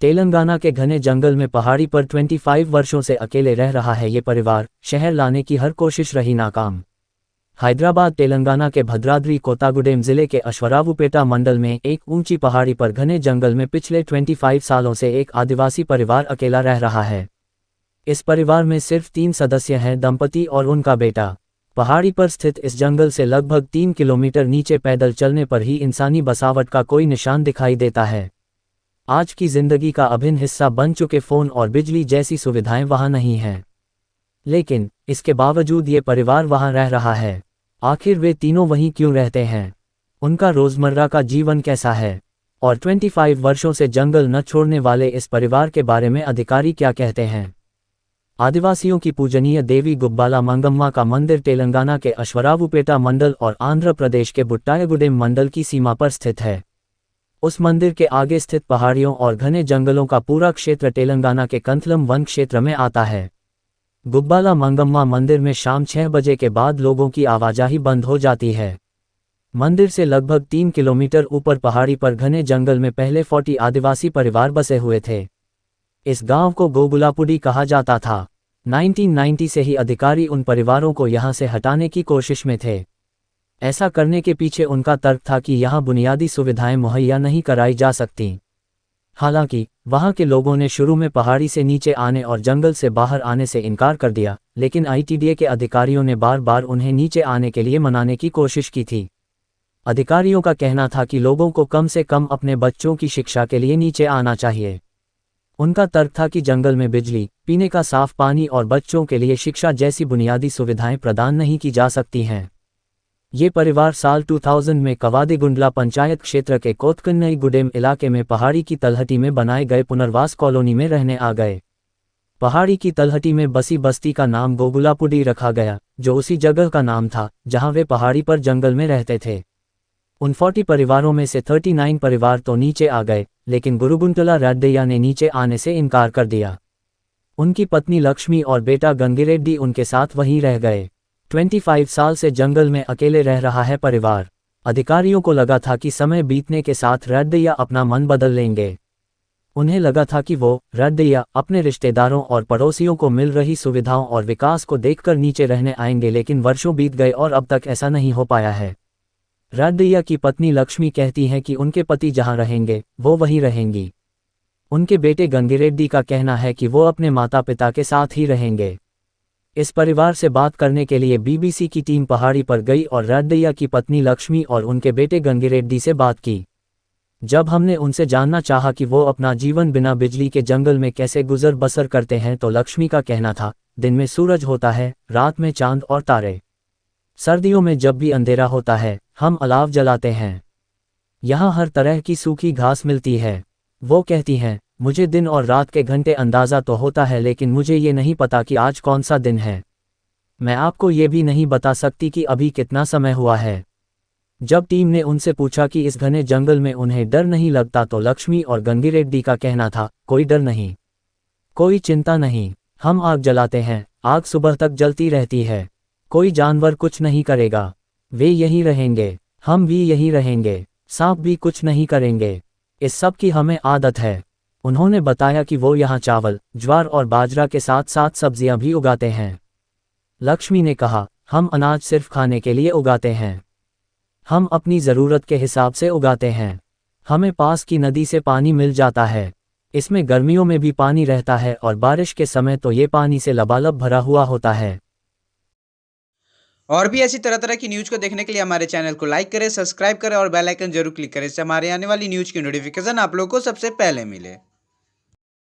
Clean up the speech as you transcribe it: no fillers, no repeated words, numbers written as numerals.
तेलंगाना के घने जंगल में पहाड़ी पर 25 वर्षों से अकेले रह रहा है ये परिवार। शहर लाने की हर कोशिश रही नाकाम। हैदराबाद तेलंगाना के भद्राद्री कोतागुडेम जिले के अश्वरावुपेटा मंडल में एक ऊंची पहाड़ी पर घने जंगल में पिछले 25 सालों से एक आदिवासी परिवार अकेला रह रहा है। इस परिवार में सिर्फ 3 सदस्य हैं, दंपति और उनका बेटा। पहाड़ी पर स्थित इस जंगल से लगभग 3 किलोमीटर नीचे पैदल चलने पर ही इंसानी बसावट का कोई निशान दिखाई देता है। आज की जिंदगी का अभिन्न हिस्सा बन चुके फ़ोन और बिजली जैसी सुविधाएं वहां नहीं हैं। लेकिन इसके बावजूद ये परिवार वहां रह रहा है। आखिर वे तीनों वहीं क्यों रहते हैं? उनका रोज़मर्रा का जीवन कैसा है? और 25 वर्षों से जंगल न छोड़ने वाले इस परिवार के बारे में अधिकारी क्या कहते हैं? आदिवासियों की पूजनीय देवी गुब्बाला मंगम्मा का मंदिर तेलंगाना के अश्वरावुपेटा मंडल और आंध्र प्रदेश के बुट्टायगुडेम मंडल की सीमा पर स्थित है। उस मंदिर के आगे स्थित पहाड़ियों और घने जंगलों का पूरा क्षेत्र तेलंगाना के कंथलम वन क्षेत्र में आता है। गुब्बाला मंगम्मा मंदिर में शाम 6 बजे के बाद लोगों की आवाजाही बंद हो जाती है। मंदिर से लगभग 3 किलोमीटर ऊपर पहाड़ी पर घने जंगल में पहले 40 आदिवासी परिवार बसे हुए थे। इस गांव को गोगुलापुडी कहा जाता था। 1990 से ही अधिकारी उन परिवारों को यहां से हटाने की कोशिश में थे। ऐसा करने के पीछे उनका तर्क था कि यहां बुनियादी सुविधाएं मुहैया नहीं कराई जा सकती। हालांकि वहां के लोगों ने शुरू में पहाड़ी से नीचे आने और जंगल से बाहर आने से इनकार कर दिया, लेकिन आईटीडीए के अधिकारियों ने बार बार उन्हें नीचे आने के लिए मनाने की कोशिश की थी। अधिकारियों का कहना था कि लोगों को कम से कम अपने बच्चों की शिक्षा के लिए नीचे आना चाहिए। उनका तर्क था कि जंगल में बिजली, पीने का साफ पानी और बच्चों के लिए शिक्षा जैसी बुनियादी सुविधाएं प्रदान नहीं की जा सकती हैं। ये परिवार साल 2000 में कवादेगुंडला पंचायत क्षेत्र के कोतकन्नईगुडेम इलाके में पहाड़ी की तलहटी में बनाए गए पुनर्वास कॉलोनी में रहने आ गए। पहाड़ी की तलहटी में बसी बस्ती का नाम गोगुलापुडी रखा गया, जो उसी जगह का नाम था जहां वे पहाड़ी पर जंगल में रहते थे। उन 40 परिवारों में से 39 परिवार तो नीचे आ गए, लेकिन गुरुगुंटला रेड्डैया ने नीचे आने से इनकार कर दिया। उनकी पत्नी लक्ष्मी और बेटा गंगिरेड्डी उनके साथ वहीं रह गए। 25 साल से जंगल में अकेले रह रहा है परिवार। अधिकारियों को लगा था कि समय बीतने के साथ रेड्डैया अपना मन बदल लेंगे। उन्हें लगा था कि वो रेड्डैया अपने रिश्तेदारों और पड़ोसियों को मिल रही सुविधाओं और विकास को देखकर नीचे रहने आएंगे, लेकिन वर्षों बीत गए और अब तक ऐसा नहीं हो पाया है। रेड्डैया की पत्नी लक्ष्मी कहती हैं कि उनके पति जहां रहेंगे वो वहीं रहेंगी। उनके बेटे गंगिरेड्डी का कहना है कि वो अपने माता पिता के साथ ही रहेंगे। इस परिवार से बात करने के लिए बीबीसी की टीम पहाड़ी पर गई और रेड्डैया की पत्नी लक्ष्मी और उनके बेटे गंगिरेड्डी से बात की। जब हमने उनसे जानना चाहा कि वो अपना जीवन बिना बिजली के जंगल में कैसे गुजर बसर करते हैं, तो लक्ष्मी का कहना था, दिन में सूरज होता है, रात में चांद और तारे। सर्दियों में जब भी अंधेरा होता है हम अलाव जलाते हैं। यहाँ हर तरह की सूखी घास मिलती है। वो कहती हैं, मुझे दिन और रात के घंटे अंदाज़ा तो होता है, लेकिन मुझे ये नहीं पता कि आज कौन सा दिन है। मैं आपको ये भी नहीं बता सकती कि अभी कितना समय हुआ है। जब टीम ने उनसे पूछा कि इस घने जंगल में उन्हें डर नहीं लगता, तो लक्ष्मी और गंगिरेड्डी का कहना था, कोई डर नहीं, कोई चिंता नहीं। हम आग जलाते हैं, आग सुबह तक जलती रहती है। कोई जानवर कुछ नहीं करेगा, वे यहीं रहेंगे, हम भी यहीं रहेंगे। सांप भी कुछ नहीं करेंगे। इस सब की हमें आदत है। उन्होंने बताया कि वो यहाँ चावल, ज्वार और बाजरा के साथ साथ सब्जियां भी उगाते हैं। लक्ष्मी ने कहा, हम अनाज सिर्फ खाने के लिए उगाते हैं। हम अपनी ज़रूरत के हिसाब से उगाते हैं। हमें पास की नदी से पानी मिल जाता है। इसमें गर्मियों में भी पानी रहता है और बारिश के समय तो ये पानी से लबालब भरा हुआ होता है। और भी ऐसी तरह तरह की न्यूज़ को देखने के लिए हमारे चैनल को लाइक करें, सब्सक्राइब करें और बेल आइकन जरूर क्लिक करें, इससे हमारे आने वाली न्यूज़ की नोटिफिकेशन आप लोगों को सबसे पहले मिले।